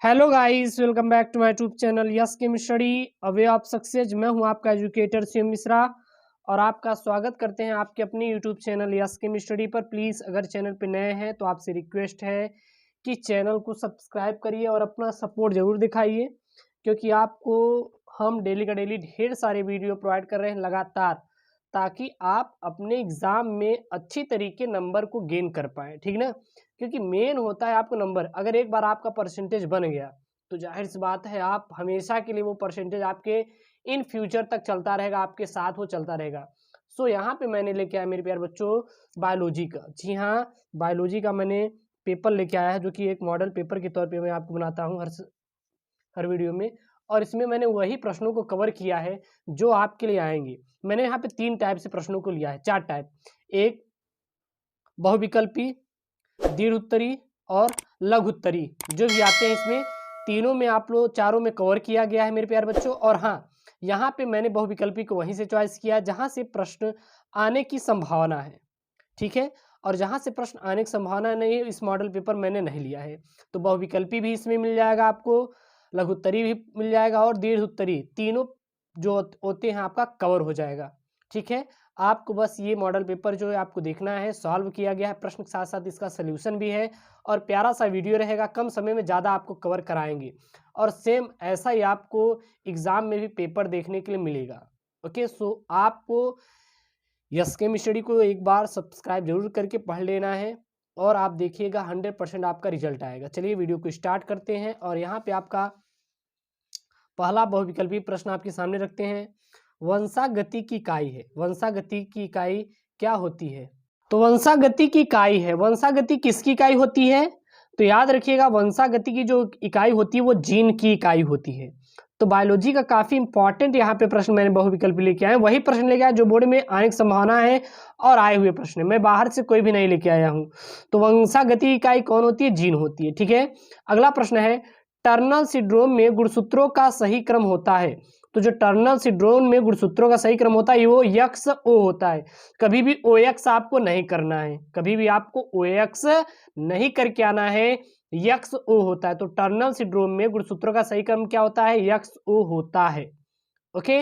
Hello guys, welcome back to my YouTube channel yes chem study a way of success. मैं हूं आपका educator CM Mishra और आपका स्वागत करते हैं आपके अपने YouTube channel yes chem study पर। प्लीज़ अगर चैनल पे नए हैं तो आपसे रिक्वेस्ट है कि चैनल को सब्सक्राइब करिए और अपना सपोर्ट ज़रूर दिखाइए, क्योंकि आपको हम डेली का डेली ढेर सारे वीडियो प्रोवाइड कर रहे हैं लगातार, ताकि आप अपने एग्ज़ाम में अच्छी तरीके नंबर को गेन कर पाएँ, ठीक ना। क्योंकि मेन होता है आपको नंबर। अगर एक बार आपका परसेंटेज बन गया तो जाहिर सी बात है आप हमेशा के लिए वो परसेंटेज आपके इन फ्यूचर तक चलता रहेगा, आपके साथ वो चलता रहेगा। सो यहाँ पे मैंने लेके आया मेरे प्यारे बच्चों बायोलॉजी का। जी हाँ, बायोलॉजी का मैंने पेपर लेके आया है, जो कि एक मॉडल पेपर के तौर पे मैं आपको बनाता हूँ हर वीडियो में। और इसमें मैंने वही प्रश्नों को कवर किया है जो आपके लिए आएंगे। मैंने यहाँ पे 3 टाइप से प्रश्नों को लिया है, 4 टाइप। एक बहुविकल्पी, दीर्घ उत्तरी और लघु उत्तरी, जो भी आते हैं इसमें तीनों में आप लोग चारों में कवर किया गया है मेरे प्यारे बच्चों। और हाँ, यहाँ पे मैंने बहुविकल्पी को वहीं से चॉइस किया जहाँ से प्रश्न आने की संभावना है, ठीक है। और जहाँ से प्रश्न आने की संभावना नहीं है, इस मॉडल पेपर मैंने नहीं लिया है। तो बहुविकल्पी भी इसमें मिल जाएगा आपको, लघु उत्तरी भी मिल जाएगा और दीर्घ उत्तरी, तीनों जो होते हैं आपका कवर हो जाएगा, ठीक है। आपको बस ये मॉडल पेपर जो है आपको देखना है, सॉल्व किया गया है प्रश्न के साथ साथ इसका सलूशन भी है। और प्यारा सा वीडियो रहेगा, कम समय में ज़्यादा आपको कवर कराएंगे। और सेम ऐसा ही आपको एग्ज़ाम में भी पेपर देखने के लिए मिलेगा। ओके, सो आपको यस केम स्टडी को एक बार सब्सक्राइब जरूर करके पढ़ लेना है और आप देखिएगा 100% आपका रिजल्ट आएगा। चलिए वीडियो को स्टार्ट करते हैं और यहाँ पे आपका पहला बहुविकल्पी प्रश्न आपके सामने रखते हैं। वंशागति की इकाई है, वंशागति की इकाई क्या होती है? तो वंशागति की इकाई है, वंशागति किसकी इकाई होती है? तो याद रखिएगा, वंशागति की जो इकाई होती है वो जीन की इकाई होती है। तो बायोलॉजी का काफी इंपॉर्टेंट यहाँ पे प्रश्न मैंने बहुविकल्पी लेके आया, वही प्रश्न लेके आया जो बोर्ड में आने की संभावना है और आए हुए प्रश्न, मैं बाहर से कोई भी नहीं लेके आया हूँ। तो वंशागति इकाई कौन होती है? जीन होती है, ठीक है। अगला प्रश्न है, टर्नर सिंड्रोम में गुणसूत्रों का सही क्रम होता है। तो जो टर्नर सिंड्रोम में गुणसूत्रों का सही क्रम होता है वो यक्स ओ होता है। कभी भी ओ एक्स आपको नहीं करना है, कभी भी आपको ओ एक्स नहीं करके आना है, यक्स ओ होता है। तो टर्नर सिंड्रोम में गुणसूत्रों का सही क्रम क्या होता है? यक्स ओ होता है। ओके,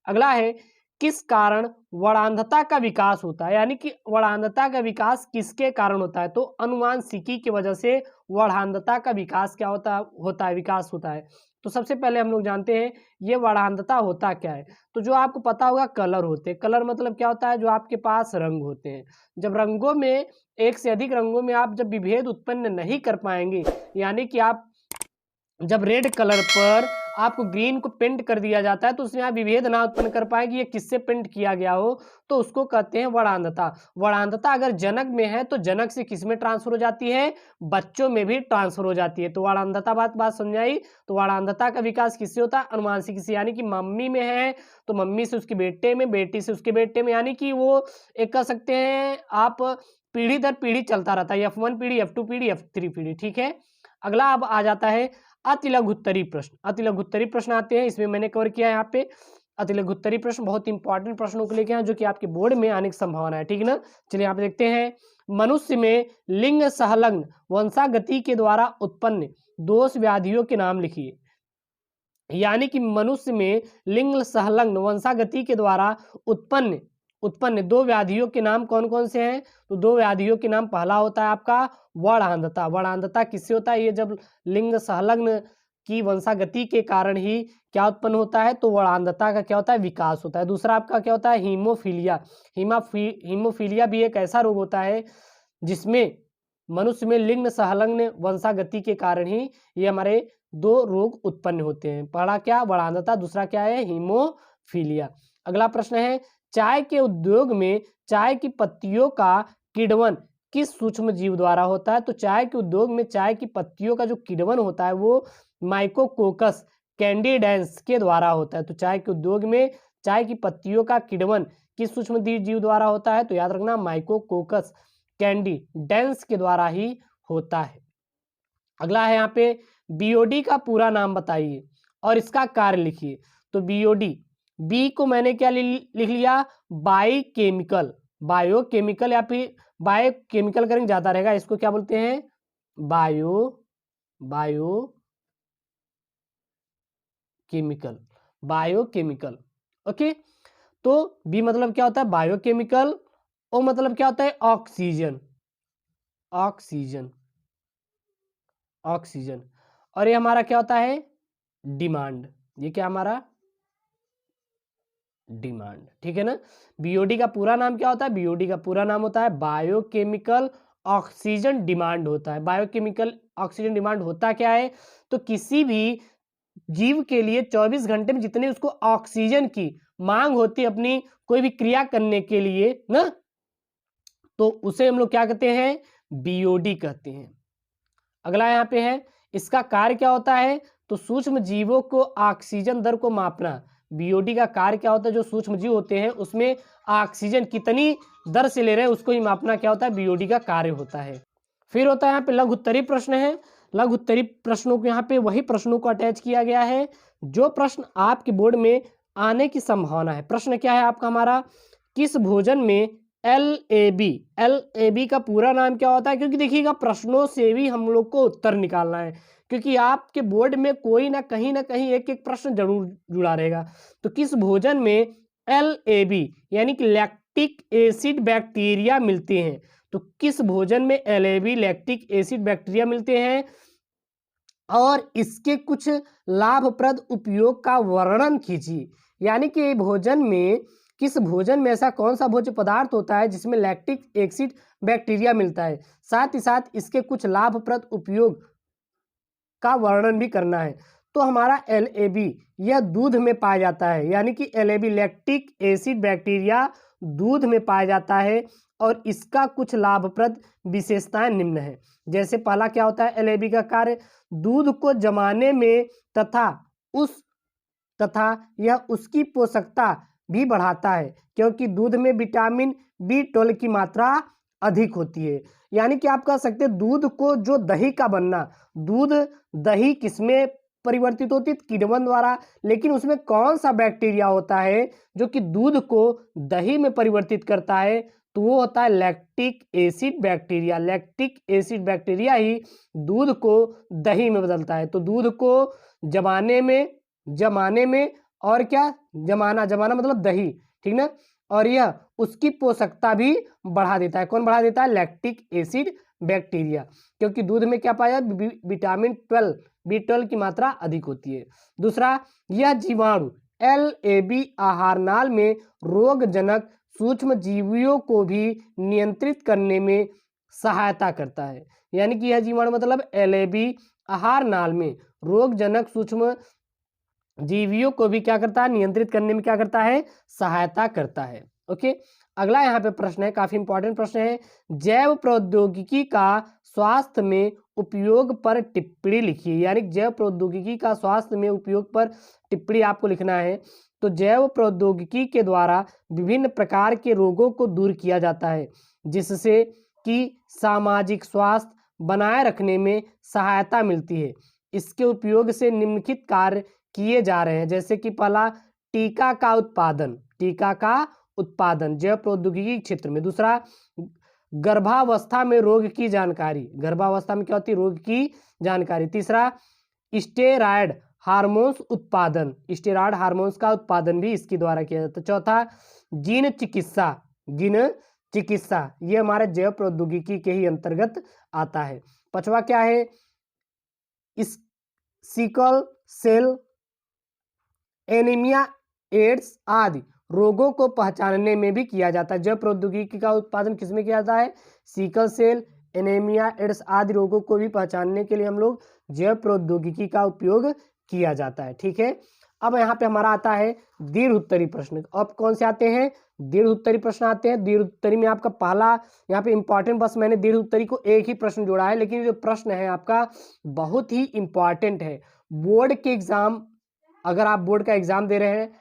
अगला है, किस कारण वर्णांधता का विकास होता है? यानी कि वर्णांधता का विकास किसके कारण होता है? तो अनुवांशिकी की वजह से वर्णांधता का विकास क्या होता है विकास होता है। तो सबसे पहले हम लोग जानते हैं ये वर्णांधता होता क्या है। तो जो आपको पता होगा, कलर होते हैं। कलर मतलब क्या होता है? जो आपके पास रंग होते हैं। जब रंगों में एक से अधिक रंगों में आप जब विभेद उत्पन्न नहीं कर पाएंगे, यानी कि आप जब रेड कलर पर आपको ग्रीन को पेंट कर दिया जाता है तो उसमें आप विभेद ना उत्पन्न कर पाए कि ये किससे पेंट किया गया हो, तो उसको कहते हैं वर्णांधता। वर्णांधता अगर जनक में है तो जनक से किस में ट्रांसफर हो जाती है? बच्चों में भी ट्रांसफर हो जाती है। तो वर्णांधता बात समझाई। तो वर्णांधता का विकास किससे होता है? अनुवांशिक से, यानी कि मम्मी में है तो मम्मी से उसके बेटे में, बेटी से उसके बेटे में, यानी कि वो एक कह सकते हैं आप पीढ़ी दर पीढ़ी चलता रहता है, F1 पीढ़ी, F2 पीढ़ी, F3 पीढ़ी, ठीक है। अगला अब आ जाता है अति लघुत्तरी प्रश्न। अति लघुत्तरी प्रश्न आते हैं, इसमें मैंने कवर किया है यहाँ पे। अति लघुत्तरी प्रश्न बहुत इंपॉर्टेंट प्रश्नों को लेके आए जो कि आपके बोर्ड में आने की संभावना है, ठीक है ना। चलिए यहाँ पे देखते हैं, मनुष्य में लिंग सहलग्न वंशागति के द्वारा उत्पन्न दोष व्याधियों के नाम लिखिए। यानी कि मनुष्य में लिंग सहलग्न वंशागति के द्वारा उत्पन्न उत्पन्न 2 व्याधियों के नाम कौन कौन से हैं? तो 2 व्याधियों के नाम, पहला होता है आपका वर्णांधता। वर्णांधता किससे होता है? ये जब लिंग सहलग्न की वंशागति के कारण ही क्या उत्पन्न होता है? तो वर्णांधता का क्या होता है? विकास होता है। दूसरा आपका क्या होता है? हीमोफीलिया। हीमोफीलिया भी एक ऐसा रोग होता है जिसमें मनुष्य में लिंग सहलग्न वंशागति के कारण ही ये हमारे 2 रोग उत्पन्न होते हैं। पहला क्या? वर्णांधता, दूसरा क्या है? हीमोफीलिया। अगला प्रश्न है, चाय के उद्योग में चाय की पत्तियों का किण्वन किस सूक्ष्म जीव द्वारा होता है? तो चाय के उद्योग में चाय की पत्तियों का जो किण्वन होता है वो माइकोकोकस कैंडिडेंस के द्वारा होता है। तो चाय के उद्योग में चाय की पत्तियों का किण्वन किस सूक्ष्म जीव द्वारा होता है? तो याद रखना, माइकोकोकस कैंडिडेंस के द्वारा ही होता है। अगला है यहाँ पे, बीओडी का पूरा नाम बताइए और इसका कार्य लिखिए। तो बीओडी, बी को मैंने क्या लिख लिया? बायोकेमिकल। बायोकेमिकल या फिर बायोकेमिकल करेंगे ज्यादा रहेगा, इसको क्या बोलते हैं? Bio chemical, biochemical. ओके, तो बी मतलब क्या होता है बायोकेमिकल, ओ मतलब क्या होता है ऑक्सीजन, ऑक्सीजन, ऑक्सीजन। और ये हमारा क्या होता है डिमांड, ये क्या हमारा डिमांड, ठीक है ना। बीओडी का पूरा नाम क्या होता है, बीओडी का पूरा नाम होता है बायोकेमिकल ऑक्सीजन डिमांड होता है। बायोकेमिकल ऑक्सीजन डिमांड होता क्या है, तो किसी भी जीव के लिए 24 घंटे में जितने उसको ऑक्सीजन की मांग होती है अपनी कोई भी क्रिया करने के लिए ना, तो उसे हम लोग क्या कहते हैं बीओडी कहते हैं। अगला यहाँ पे है इसका कार्य क्या होता है, तो सूक्ष्म जीवों को ऑक्सीजन दर को मापना। बीओडी का कार्य क्या होता है, जो सूक्ष्म जीव होते हैं उसमें ऑक्सीजन कितनी दर से ले रहे हैं उसको ही मापना क्या होता है बीओडी का कार्य होता है। फिर होता है यहाँ पे लघु उत्तरीय प्रश्न है। लघु उत्तरीय प्रश्नों को यहाँ पे वही प्रश्नों को अटैच किया गया है जो प्रश्न आपके बोर्ड में आने की संभावना है। प्रश्न क्या है आपका हमारा, किस भोजन में एल ए बी का पूरा नाम क्या होता है, क्योंकि देखिएगा प्रश्नों से भी हम लोग को उत्तर निकालना है, क्योंकि आपके बोर्ड में कोई ना कहीं एक एक प्रश्न जरूर जुड़ा रहेगा। तो किस भोजन में एल यानी कि लैक्टिक एसिड बैक्टीरिया मिलते हैं, तो किस भोजन में एल लैक्टिक एसिड बैक्टीरिया मिलते हैं और इसके कुछ लाभप्रद उपयोग का वर्णन कीजिए। यानी कि भोजन में किस भोजन में ऐसा कौन सा भोज्य पदार्थ होता है जिसमें लैक्टिक एसिड बैक्टीरिया मिलता है, साथ ही साथ इसके कुछ लाभप्रद उपयोग का वर्णन भी करना है। तो हमारा एल यह दूध में पाया जाता है, यानी कि एल लैक्टिक एसिड बैक्टीरिया दूध में पाया जाता है और इसका कुछ लाभप्रद विशेषताएं निम्न है। जैसे पहला क्या होता है एल का कार्य, दूध को जमाने में तथा यह उसकी पोषकता भी बढ़ाता है, क्योंकि दूध में विटामिन B12 की मात्रा अधिक होती है। यानी कि आप कह सकते हैं दूध को जो दही का बनना, दूध दही किसमें परिवर्तित होती है किण्वन द्वारा, लेकिन उसमें कौन सा बैक्टीरिया होता है जो कि दूध को दही में परिवर्तित करता है, तो वो होता है lactic acid bacteria. Lactic acid bacteria ही दूध को दही में बदलता है। तो दूध को जमाने में और क्या जमाना मतलब दही, ठीक ना, और यह उसकी पोषकता भी बढ़ा देता है। कौन बढ़ा देता है, लैक्टिक एसिड बैक्टीरिया, क्योंकि दूध में क्या पाया विटामिन B12 की मात्रा अधिक होती है। दूसरा, यह जीवाणु एल आहार नाल में रोगजनक सूक्ष्म जीवियों को भी नियंत्रित करने में सहायता करता है। यानी कि यह जीवाणु मतलब एल आहार नाल में रोगजनक सूक्ष्म जीवियों को भी क्या करता है, नियंत्रित करने में क्या करता है, सहायता करता है। ओके, अगला यहाँ पे प्रश्न है, काफी इंपॉर्टेंट प्रश्न है, जैव प्रौद्योगिकी का स्वास्थ्य में उपयोग पर टिप्पणी लिखिए। यानी जैव प्रौद्योगिकी का स्वास्थ्य में उपयोग पर टिप्पणी आपको लिखना है। तो जैव प्रौद्योगिकी के द्वारा विभिन्न प्रकार के रोगों को दूर किया जाता है, जिससे कि सामाजिक स्वास्थ्य बनाए रखने में सहायता मिलती है। इसके उपयोग से निम्नलिखित कार्य किए जा रहे हैं, जैसे कि पहला टीका का उत्पादन जैव प्रौद्योगिकी क्षेत्र में। दूसरा, गर्भावस्था में रोग की जानकारी, गर्भावस्था में क्या होती है, रोग की जानकारी। तीसरा, स्टेरॉयड हार्मोन्स उत्पादन, स्टेरॉयड हार्मोन्स का उत्पादन भी इसके द्वारा किया जाता है। चौथा, जीन चिकित्सा, ये हमारे जैव प्रौद्योगिकी के ही अंतर्गत आता है। पांचवा क्या है, इस सिकल सेल एनीमिया एड्स आदि रोगों को पहचानने में भी किया जाता है। जैव प्रौद्योगिकी का उत्पादन किसमें किया जाता है, सिकल सेल एनीमिया एड्स आदि रोगों को भी पहचानने के लिए हम लोग जैव प्रौद्योगिकी का उपयोग किया जाता है। ठीक है, अब यहाँ पे हमारा आता है दीर्घ उत्तरी प्रश्न। अब कौन से आते हैं, दीर्घ उत्तरी प्रश्न आते हैं। दीर्घ उत्तरी में आपका पहला यहाँ पे इंपॉर्टेंट, बस मैंने दीर्घ उत्तरी को एक ही प्रश्न जोड़ा है, लेकिन जो प्रश्न है आपका बहुत ही इंपॉर्टेंट है। बोर्ड के एग्जाम, अगर आप बोर्ड का एग्जाम दे रहे हैं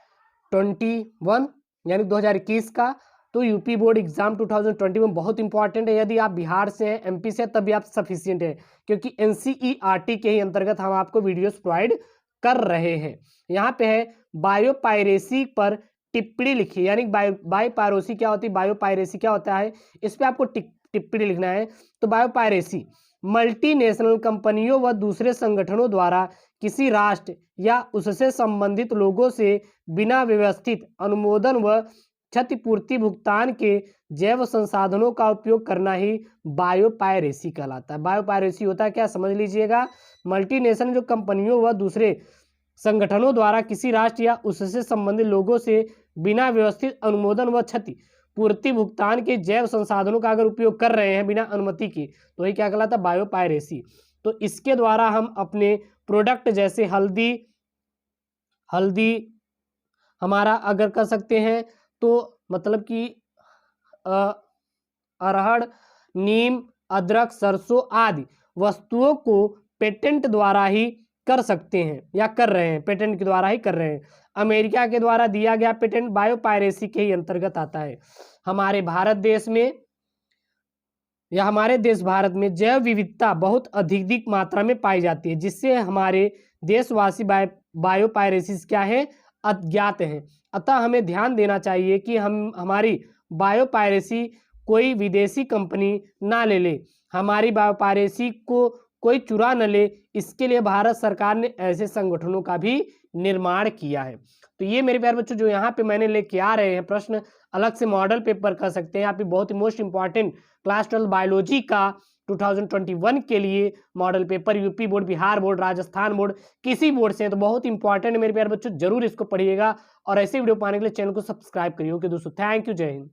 21 यानी 2021 का, तो यूपी बोर्ड एग्जाम 2021 बहुत इंपॉर्टेंट है। यदि आप बिहार से हैं, एमपी से, तब भी आप सफिशियंट है, क्योंकि एनसीईआरटी के ही अंतर्गत हम आपको वीडियोस प्रोवाइड कर रहे हैं। यहाँ पे है बायोपायरेसी पर टिप्पणी लिखिए। यानी बायोपायरेसी क्या होती है, बायोपायरेसी क्या होता है, इस पर आपको टिप्पणी लिखना है। तो बायोपायरेसी मल्टीनेशनल कंपनियों व दूसरे संगठनों द्वारा किसी राष्ट्र या उससे संबंधित लोगों से बिना व्यवस्थित अनुमोदन व क्षतिपूर्ति भुगतान के जैव संसाधनों का उपयोग करना ही बायोपायरेसी कहलाता है। बायोपायरेसी होता है क्या, समझ लीजिएगा। मल्टीनेशनल जो कंपनियों व दूसरे संगठनों द्वारा किसी राष्ट्र या उससे संबंधित लोगों से बिना व्यवस्थित अनुमोदन व क्षति पूर्ति भुगतान के जैव संसाधनों का अगर उपयोग कर रहे हैं बिना अनुमति के, तो ये क्या कहलाता है, बायोपायरेसी। तो इसके द्वारा हम अपने प्रोडक्ट जैसे हल्दी हमारा अगर कर सकते हैं, तो मतलब कि अरहर, नीम, अदरक, सरसों आदि वस्तुओं को पेटेंट द्वारा ही कर सकते हैं या कर रहे हैं, पेटेंट के द्वारा ही कर रहे हैं। अमेरिका के द्वारा दिया गया पेटेंट बायोपायरेसी के ही अंतर्गत आता है। हमारे भारत देश में या हमारे देश भारत में जैव विविधता बहुत अधिक मात्रा में पाई जाती है, जिससे हमारे देशवासी बायोपायरेसी क्या है, अज्ञात हैं। अतः हमें ध्यान देना चाहिए कि हमारी बायोपायरेसी कोई विदेशी कंपनी ना ले, हमारी बायोपायरेसी को कोई चुरा न ले। इसके लिए भारत सरकार ने ऐसे संगठनों का भी निर्माण किया है। तो ये मेरे प्यारे बच्चों जो यहाँ पे मैंने लेके आ रहे हैं प्रश्न, अलग से मॉडल पेपर कर सकते हैं। यहाँ पे बहुत ही मोस्ट इंपॉर्टेंट क्लास 12 बायोलॉजी का 2021 के लिए model paper UP board, Bihar board, Rajasthan board, किसी बोर्ड से है तो बहुत इंपॉर्टेंट है मेरे प्यारे बच्चों, जरूर इसको पढ़िएगा। और ऐसे वीडियो पाने के लिए चैनल को सब्सक्राइब करिए। ओके दोस्तों, थैंक यू, जय हिंद।